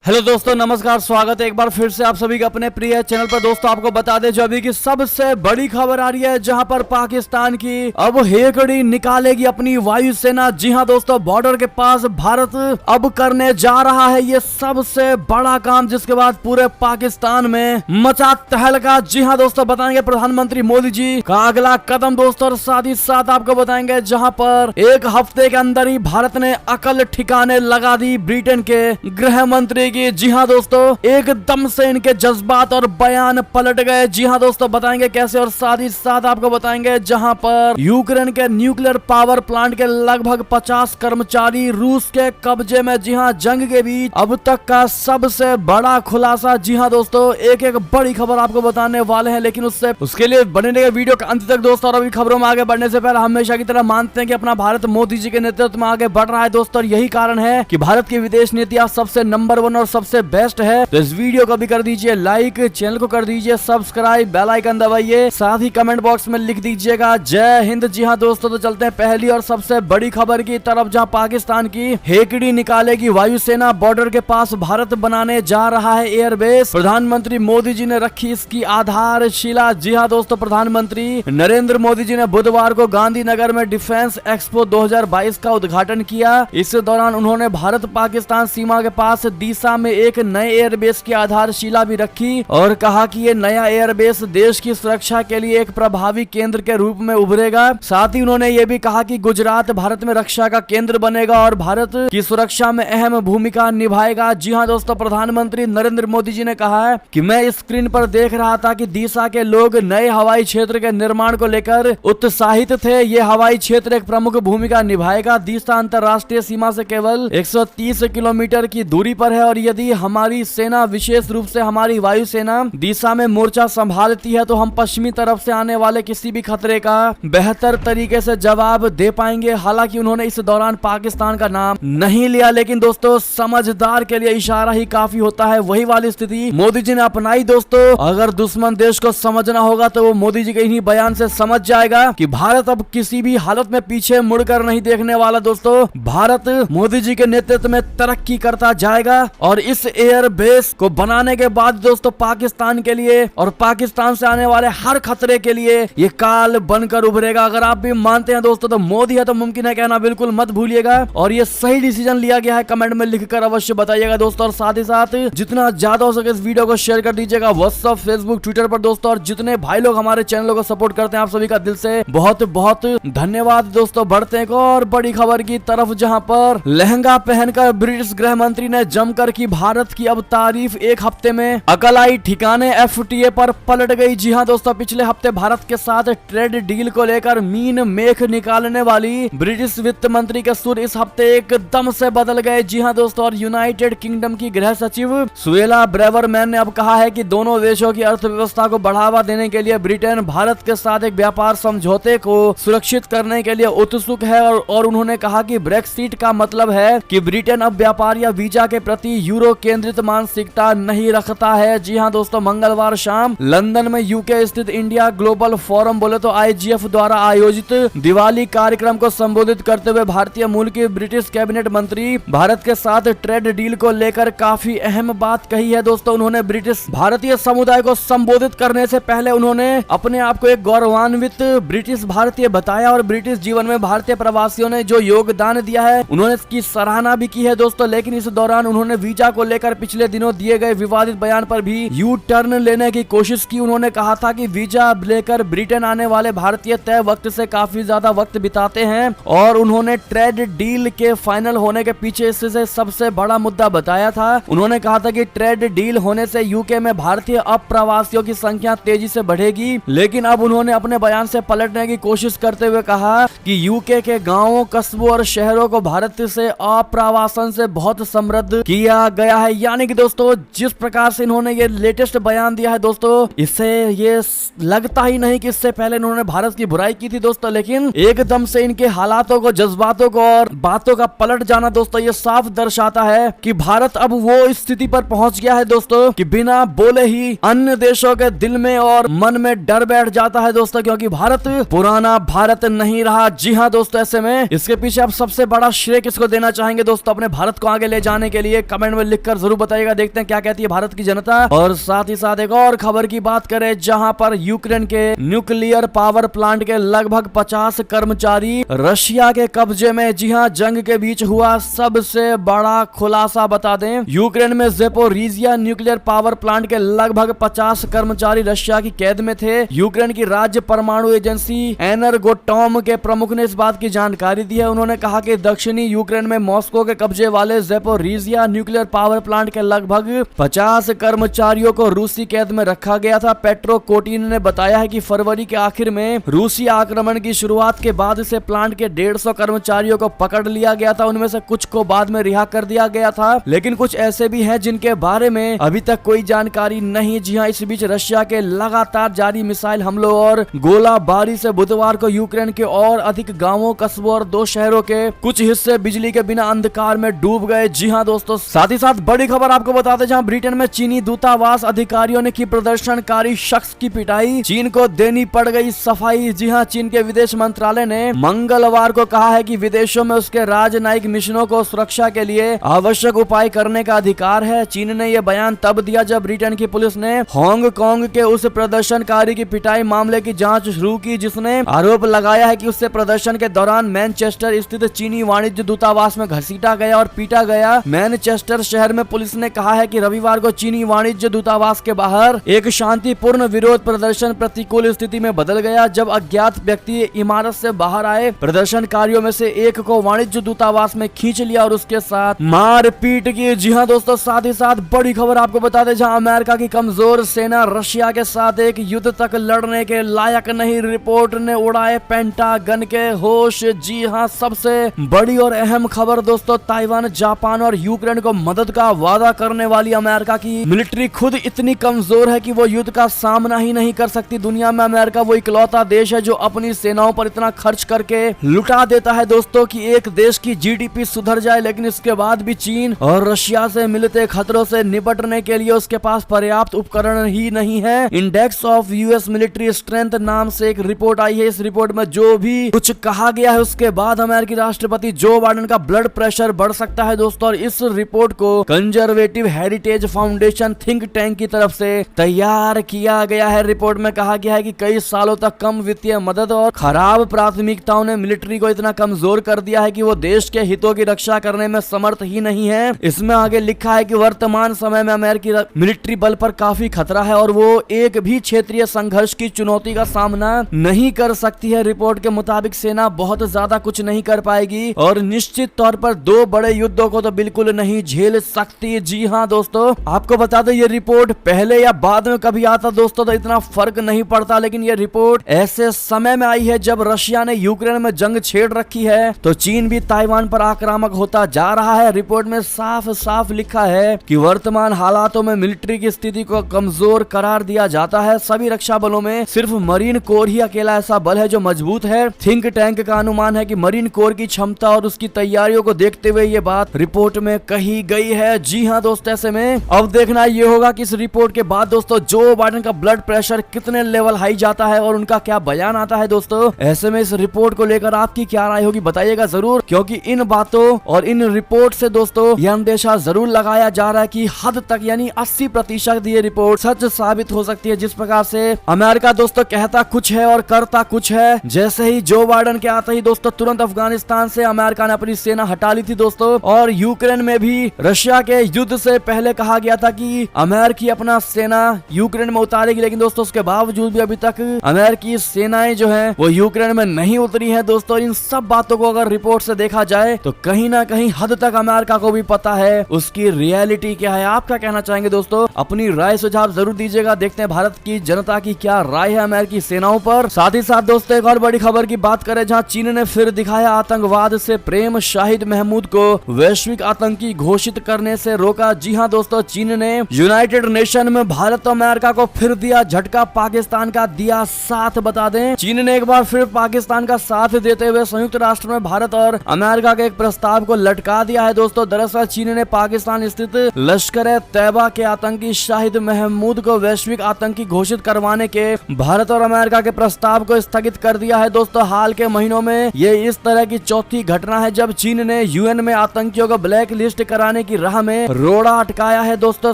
Hello दोस्तों, नमस्कार। स्वागत है एक बार फिर से आप सभी का अपने प्रिय चैनल पर। दोस्तों आपको बता दें जो अभी की सबसे बड़ी खबर आ रही है, जहां पर पाकिस्तान की अब हेकड़ी निकालेगी अपनी वायुसेना। जी हां दोस्तों, बॉर्डर के पास भारत अब करने जा रहा है ये सबसे बड़ा काम, जिसके बाद पूरे पाकिस्तान में मचा तहलका। जी हां दोस्तों, बताएंगे प्रधानमंत्री मोदी जी का अगला कदम दोस्तों, और साथ ही साथ आपको बताएंगे जहां पर एक हफ्ते के अंदर ही भारत ने अकल ठिकाने लगा दी ब्रिटेन के गृह मंत्री। जी हां दोस्तों, एकदम से इनके जज्बात और बयान पलट गए। जी हां दोस्तों, बताएंगे कैसे, और साथ ही साथ आपको बताएंगे जहां पर यूक्रेन के न्यूक्लियर पावर प्लांट के लगभग 50 कर्मचारी रूस के कब्जे में। जी हां, जंग के बीच अब तक का सबसे बड़ा खुलासा। जी हां दोस्तों, एक एक बड़ी खबर आपको बताने वाले हैं, लेकिन उसके लिए बने रहिए वीडियो के अंत तक दोस्तों। और अभी खबरों में आगे बढ़ने से पहले हमेशा की तरह मानते हैं कि अपना भारत मोदी जी के नेतृत्व में आगे बढ़ रहा है दोस्तों, और यही कारण है कि भारत की विदेश नीति आज सबसे नंबर 1 और सबसे बेस्ट है। तो इस वीडियो को भी कर दीजिए लाइक, चैनल को कर दीजिए सब्सक्राइब, बेल आइकन दबाइए, साथ ही कमेंट बॉक्स में लिख दीजिएगा जय हिंद। जी हां दोस्तों, तो चलते हैं पहली और सबसे बड़ी खबर की तरफ, जहां पाकिस्तान की हेकड़ी निकालेगी वायुसेना। बॉर्डर के पास भारत बनाने जा रहा है एयरबेस। प्रधानमंत्री मोदी जी ने रखी इसकी आधारशिला। जी हां दोस्तों, प्रधानमंत्री नरेंद्र मोदी जी ने बुधवार को गांधीनगर में डिफेंस एक्सपो 2022 का उद्घाटन किया। इस दौरान उन्होंने भारत पाकिस्तान सीमा के पास दिशा में एक नए एयरबेस की आधारशिला भी रखी और कहा कि ये नया एयरबेस देश की सुरक्षा के लिए एक प्रभावी केंद्र के रूप में उभरेगा। साथ ही उन्होंने ये भी कहा कि गुजरात भारत में रक्षा का केंद्र बनेगा और भारत की सुरक्षा में अहम भूमिका निभाएगा। जी हां दोस्तों, प्रधानमंत्री नरेंद्र मोदी जी ने कहा है कि मैं इस स्क्रीन पर देख रहा था कि दिशा के लोग नए हवाई क्षेत्र के निर्माण को लेकर उत्साहित थे। ये हवाई क्षेत्र एक प्रमुख भूमिका निभाएगा। दिशा अंतरराष्ट्रीय सीमा से केवल 130 किलोमीटर की दूरी पर है, और यदि हमारी सेना, विशेष रूप से हमारी वायुसेना दिशा में मोर्चा संभालती है तो हम पश्चिमी तरफ से आने वाले किसी भी खतरे का बेहतर तरीके से जवाब दे पाएंगे। हालांकि उन्होंने इस दौरान पाकिस्तान का नाम नहीं लिया, लेकिन दोस्तों समझदार के लिए इशारा ही काफी होता है। वही वाली स्थिति मोदी जी ने अपनाई दोस्तों। अगर दुश्मन देश को समझना होगा तो वो मोदी जी के इन्हीं बयान से समझ जाएगा कि भारत अब किसी भी हालत में पीछे मुड़कर नहीं देखने वाला दोस्तों। भारत मोदी जी के नेतृत्व में तरक्की करता जाएगा, और इस एयरबेस को बनाने के बाद दोस्तों पाकिस्तान के लिए और पाकिस्तान से आने वाले हर खतरे के लिए ये काल बनकर उभरेगा। अगर आप भी मानते हैं दोस्तों तो मोदी है तो मुमकिन है कहना बिल्कुल मत भूलिएगा, और ये सही डिसीजन लिया गया है कमेंट में लिखकर अवश्य बताइएगा दोस्तों। और साथ ही साथ जितना ज्यादा हो सके इस वीडियो को शेयर कर दीजिएगा व्हाट्सएप, फेसबुक, ट्विटर पर दोस्तों। और जितने भाई लोग हमारे चैनल को सपोर्ट करते हैं आप सभी का दिल से बहुत बहुत धन्यवाद दोस्तों। बढ़ते हैं एक और बड़ी खबर की तरफ, जहां पर लहंगा पहनकर ब्रिटिश गृह मंत्री ने जमकर की भारत की अब तारीफ। एक हफ्ते में अकल आई ठिकाने, एफटीए पर पलट गई। जी हां दोस्तों, पिछले हफ्ते भारत के साथ ट्रेड डील को लेकर मीन मेख निकालने वाली ब्रिटिश वित्त मंत्री के सुर इस हफ्ते एकदम से बदल गए। जी हां दोस्तों, और यूनाइटेड किंगडम की गृह सचिव सुएला ब्रेवरमैन ने अब कहा है कि दोनों देशों की अर्थव्यवस्था को बढ़ावा देने के लिए ब्रिटेन भारत के साथ एक व्यापार समझौते को सुरक्षित करने के लिए उत्सुक है। और उन्होंने कहा कि ब्रेक्सिट का मतलब है कि ब्रिटेन अब व्यापार या वीजा के प्रति यूरो केंद्रित मानसिकता नहीं रखता है। जी हां दोस्तों, मंगलवार शाम लंदन में यूके स्थित इंडिया ग्लोबल फोरम, बोले तो आईजीएफ द्वारा आयोजित दिवाली कार्यक्रम को संबोधित करते हुए भारतीय मूल के ब्रिटिश कैबिनेट मंत्री भारत के साथ ट्रेड डील को लेकर काफी अहम बात कही है दोस्तों। उन्होंने ब्रिटिश भारतीय समुदाय को संबोधित करने से पहले उन्होंने अपने आप को एक गौरवान्वित ब्रिटिश भारतीय बताया, और ब्रिटिश जीवन में भारतीय प्रवासियों ने जो योगदान दिया है उन्होंने इसकी सराहना भी की है दोस्तों। लेकिन इस दौरान उन्होंने वीजा को लेकर पिछले दिनों दिए गए विवादित बयान पर भी यू टर्न लेने की कोशिश की। उन्होंने कहा था कि वीजा लेकर ब्रिटेन आने वाले भारतीय तय वक्त से काफी ज्यादा वक्त बिताते हैं, और उन्होंने ट्रेड डील के फाइनल होने के पीछे इससे सबसे बड़ा मुद्दा बताया था। उन्होंने कहा था कि ट्रेड डील होने से यूके में भारतीय अप्रवासियों की संख्या तेजी से बढ़ेगी। लेकिन अब उन्होंने अपने बयान से पलटने की कोशिश करते हुए कहा कि यूके के गांवों, कस्बों और शहरों को भारत से अप्रवासन से बहुत समृद्ध किया गया है। यानी कि दोस्तों जिस प्रकार से इन्होंने ये लेटेस्ट बयान दिया है दोस्तों, इससे ये लगता ही नहीं कि इससे पहले इन्होंने भारत की बुराई की थी दोस्तों। लेकिन एकदम से इनके हालातों को, जज्बातों को और बातों का पलट जाना दोस्तों ये साफ दर्शाता है कि भारत अब वो स्थिति पर पहुंच गया है दोस्तों कि बिना बोले ही अन्य देशों के दिल में और मन में डर बैठ जाता है दोस्तों, क्योंकि भारत पुराना भारत नहीं रहा। जी हाँ दोस्तों, ऐसे में इसके पीछे आप सबसे बड़ा श्रेय किसको देना चाहेंगे दोस्तों अपने भारत को आगे ले जाने के लिए? कमेंट में में लिखकर जरूर बताइएगा। देखते हैं क्या कहती है भारत की जनता। और साथ ही साथ एक और खबर की बात करें, जहां पर यूक्रेन के न्यूक्लियर पावर प्लांट के लगभग 50 कर्मचारी रशिया के कब्जे में। जी हां, जंग के बीच हुआ सबसे बड़ा खुलासा बता दें, यूक्रेन में ज़ेपोरिज़िया न्यूक्लियर पावर प्लांट के लगभग 50 कर्मचारी रशिया की कैद में थे। यूक्रेन की राज्य परमाणु एजेंसी एनर्गोटॉम के प्रमुख ने इस बात की जानकारी दी है। उन्होंने कहा कि दक्षिणी यूक्रेन में मॉस्को के कब्जे वाले ज़ेपोरिज़िया न्यूक्लियर पावर प्लांट के लगभग 50 कर्मचारियों को रूसी कैद में रखा गया था। पेट्रो कोटिन ने बताया है कि फरवरी के आखिर में रूसी आक्रमण की शुरुआत के बाद से प्लांट के 150 कर्मचारियों को पकड़ लिया गया था। उनमें से कुछ को बाद में रिहा कर दिया गया था, लेकिन कुछ ऐसे भी हैं जिनके बारे में अभी तक कोई जानकारी नहीं। जी हां, इस बीच रशिया के लगातार जारी मिसाइल हमलों और गोलाबारी से बुधवार को यूक्रेन के और अधिक गांवों, कस्बों और 2 शहरों के कुछ हिस्से बिजली के बिना अंधकार में डूब गए। जी हां दोस्तों, साथ ही साथ बड़ी खबर आपको बताते, जहां ब्रिटेन में चीनी दूतावास अधिकारियों ने की प्रदर्शनकारी शख्स की पिटाई, चीन को देनी पड़ गई सफाई। जी हां, चीन के विदेश मंत्रालय ने मंगलवार को कहा है कि विदेशों में उसके राजनयिक मिशनों को सुरक्षा के लिए आवश्यक उपाय करने का अधिकार है। चीन ने यह बयान तब दिया जब ब्रिटेन की पुलिस ने हांगकांग के उस प्रदर्शनकारी की पिटाई मामले की जांच शुरू की, जिसने आरोप लगाया है कि उससे प्रदर्शन के दौरान मैनचेस्टर स्थित चीनी वाणिज्य दूतावास में घसीटा गया और पीटा गया। मैनचेस्टर शहर में पुलिस ने कहा है कि रविवार को चीनी वाणिज्य दूतावास के बाहर एक शांतिपूर्ण विरोध प्रदर्शन प्रतिकूल स्थिति में बदल गया जब अज्ञात व्यक्ति इमारत से बाहर आए। प्रदर्शनकारियों में से एक को वाणिज्य दूतावास में खींच लिया और उसके साथ मारपीट की। जी हां दोस्तों, साथ ही साथ बड़ी खबर आपको बता दें, जहां अमेरिका की कमजोर सेना रशिया के साथ एक युद्ध तक लड़ने के लायक नहीं, रिपोर्ट ने उड़ाए पेंटागन के होश। जी हां, सबसे बड़ी और अहम खबर दोस्तों, ताइवान, जापान और यूक्रेन को मदद का वादा करने वाली अमेरिका की मिलिट्री खुद इतनी कमजोर है कि वो युद्ध का सामना ही नहीं कर सकती। दुनिया में अमेरिका वो इकलौता देश है जो अपनी सेनाओं पर इतना खर्च करके लुटा देता है दोस्तों कि एक देश की जीडीपी सुधर जाए, लेकिन इसके बाद भी चीन और रशिया से मिलते खतरों से निपटने के लिए उसके पास पर्याप्त उपकरण ही नहीं है। Index of US military strength नाम से एक रिपोर्ट आई है। इस रिपोर्ट में जो भी कुछ कहा गया है उसके बाद अमेरिकी राष्ट्रपति जो बाइडेन का ब्लड प्रेशर बढ़ सकता है दोस्तों। और इस रिपोर्ट को conservative heritage foundation think tank की तरफ से तैयार किया गया है। रिपोर्ट में कहा गया है कि कई सालों तक कम वित्तीय मदद और खराब प्राथमिकताओं ने मिलिट्री को इतना कमजोर कर दिया है कि वो देश के हितों की रक्षा करने में समर्थ ही नहीं है। इसमें आगे लिखा है कि वर्तमान समय में अमेरिकी मिलिट्री बल पर काफी खतरा है और वो एक भी क्षेत्रीय संघर्ष की चुनौती का सामना नहीं कर सकती है। रिपोर्ट के मुताबिक सेना बहुत ज्यादा कुछ नहीं कर पाएगी और निश्चित तौर पर 2 बड़े युद्धों को तो बिल्कुल नहीं झेल सकती। जी हाँ दोस्तों, आपको बता दें ये रिपोर्ट पहले या बाद में कभी आता दोस्तों तो इतना फर्क नहीं पड़ता, लेकिन ये रिपोर्ट ऐसे समय में आई है जब रशिया ने यूक्रेन में जंग छेड़ रखी है तो चीन भी ताइवान पर आक्रामक होता जा रहा है। रिपोर्ट में साफ साफ लिखा है कि वर्तमान हालातों में मिलिट्री की स्थिति को कमजोर करार दिया जाता है। सभी रक्षा बलों में सिर्फ मरीन कोर ही अकेला ऐसा बल है जो मजबूत है। थिंक टैंक का अनुमान है कि मरीन कोर की क्षमता और उसकी तैयारियों को देखते हुए ये बात रिपोर्ट में कही गई है। जी हाँ दोस्तों, ऐसे में अब देखना ये होगा कि इस रिपोर्ट के बाद दोस्तों जो बाइडेन का ब्लड प्रेशर कितने लेवल हाई जाता है और उनका क्या बयान आता है दोस्तों। ऐसे में इस रिपोर्ट को लेकर आपकी क्या राय होगी बताइएगा जरूर, क्योंकि इन बातों और इन रिपोर्ट से दोस्तों यह अंदेशा जरूर लगाया जा रहा है कि हद तक यानी 80% ये रिपोर्ट सच साबित हो सकती है। जिस प्रकार से अमेरिका दोस्तों कहता कुछ है और करता कुछ है। जैसे ही जो बाइडेन के आते ही दोस्तों तुरंत अफगानिस्तान से अमेरिका ने अपनी सेना हटा ली थी दोस्तों, और यूक्रेन में भी रशिया के युद्ध से पहले कहा गया था कि अमेरिकी अपना सेना यूक्रेन में उतारेगी, लेकिन दोस्तों उसके बावजूद भी अभी तक अमेरिकी सेनाएं जो है वो यूक्रेन में नहीं उतरी है दोस्तों। इन सब बातों को अगर रिपोर्ट से देखा जाए तो कहीं ना कहीं हद तक अमेरिका को भी पता है उसकी रियलिटी क्या है। आप क्या कहना चाहेंगे दोस्तों, अपनी राय सुझाव जरूर दीजिएगा। देखते हैं भारत की जनता की क्या राय है अमेरिकी सेनाओं पर। साथ ही साथ दोस्तों एक और बड़ी खबर की बात करें, जहां चीन ने फिर दिखाया आतंकवाद से प्रेम, शाहिद महमूद को वैश्विक आतंकी घोषित करने से रोका। जी हां दोस्तों, चीन ने यूनाइटेड नेशन में भारत और अमेरिका को फिर दिया झटका, पाकिस्तान का दिया साथ। बता दें चीन ने एक बार फिर पाकिस्तान का साथ देते हुए संयुक्त राष्ट्र में भारत और अमेरिका के एक प्रस्ताव को लटका दिया है दोस्तों। दरअसल चीन ने पाकिस्तान स्थित लश्कर-ए-तैयबा के आतंकी शाहिद महमूद को वैश्विक आतंकी घोषित करवाने के भारत और अमेरिका के प्रस्ताव को स्थगित कर दिया है दोस्तों। हाल के महीनों में ये इस तरह की चौथी घटना है जब चीन ने यूएन में आतंकियों को ब्लैक लिस्ट कराने कराने की राह में रोड़ा अटकाया है। दोस्तों,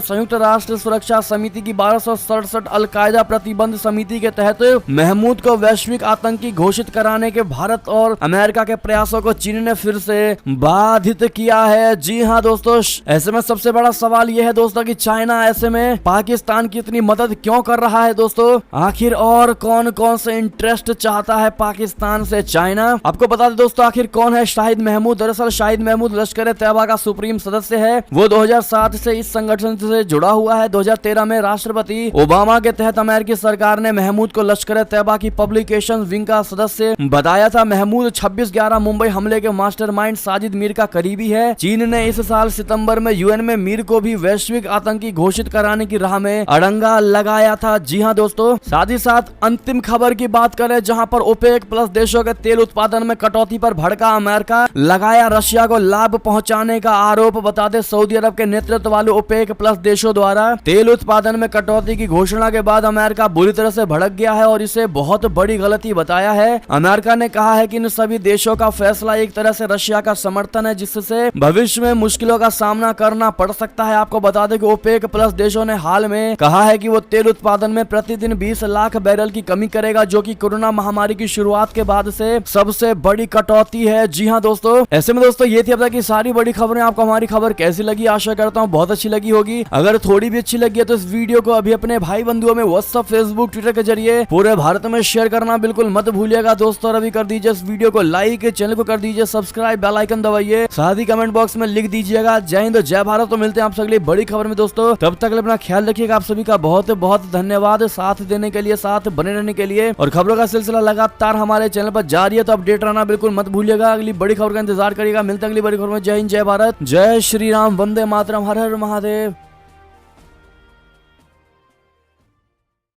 संयुक्त राष्ट्र सुरक्षा समिति की 1267 अलकायदा प्रतिबंध समिति के तहत महमूद को वैश्विक आतंकी घोषित कराने के भारत और अमेरिका के प्रयासों को चीन ने फिर से बाधित किया है। जी हाँ दोस्तों, ऐसे में सबसे बड़ा सवाल यह है दोस्तों कि चाइना ऐसे में पाकिस्तान की इतनी मदद क्यों कर रहा है। दोस्तों, आखिर और कौन कौन से इंटरेस्ट चाहता है पाकिस्तान से चाइना? आपको बता दें दोस्तों, आखिर कौन है शाहिद महमूद। दरअसल शाहिद महमूद लश्कर तैयबा का सुप्रीम सदस्य है। वो 2007 से इस संगठन से जुड़ा हुआ है। 2013 में राष्ट्रपति ओबामा के तहत अमेरिकी सरकार ने महमूद को लश्कर तैयबा की पब्लिकेशन विंग का सदस्य बताया था। महमूद 26/11 मुंबई हमले के मास्टरमाइंड साजिद मीर का करीबी है। चीन ने इस साल सितंबर में यूएन में मीर को भी वैश्विक आतंकी घोषित कराने की राह में अड़ंगा लगाया था। जी हाँ दोस्तों, साथ ही साथ अंतिम खबर की बात करें, जहां पर ओपेक प्लस देशों के तेल उत्पादन में कटौती पर भड़का अमेरिका, लगाया रशिया को लाभ पहुंचाने का आरोप। बता दें, सऊदी अरब के नेतृत्व वाले ओपेक प्लस देशों द्वारा तेल उत्पादन में कटौती की घोषणा के बाद अमेरिका बुरी तरह से भड़क गया है और इसे बहुत बड़ी गलती बताया है। अमेरिका ने कहा है कि इन सभी देशों का फैसला एक तरह से रशिया का समर्थन है, जिससे भविष्य में मुश्किलों का सामना करना पड़ सकता है। आपको बता दें कि ओपेक प्लस देशों ने हाल में कहा है कि वो तेल उत्पादन में प्रतिदिन 20 लाख बैरल की कमी करेगा, जो कि कोरोना महामारी की शुरुआत के बाद से सबसे बड़ी कटौती है। जी हाँ दोस्तों, ऐसे में दोस्तों ये थी अब तक की सारी बड़ी खबरें। आपको हमारी खबर कैसी लगी? आशा करता हूँ बहुत अच्छी लगी होगी। अगर थोड़ी भी अच्छी लगी है तो इस वीडियो को अभी अपने भाई बंधुओं में व्हाट्सएप, फेसबुक, ट्विटर के जरिए पूरे भारत में शेयर करना बिल्कुल मत भूलिएगा दोस्तों। और अभी कर दीजिए इस वीडियो को लाइक, चैनल को कर दीजिए सब्सक्राइब, बेल आइकन दबाइए, साथ ही कमेंट बॉक्स में लिख दीजिएगा जय हिंद जय भारत। तो मिलते हैं आपसे अगली बड़ी खबर में दोस्तों, तब तक अपना ख्याल रखिएगा। आप सभी का बहुत बहुत धन्यवाद साथ देने के लिए, साथ बने रहने के लिए। और खबरों का सिलसिला लगातार हमारे चैनल पर जारी है, तो अपडेट रहना बिल्कुल मत भूलिएगा। अगली बड़ी खबर का इंतजार करिएगा। मिलते हैं अगली बड़ी खबर में। जय हिंद जय भारत, जय श्री राम, वंदे मातरम, हर हर महादेव।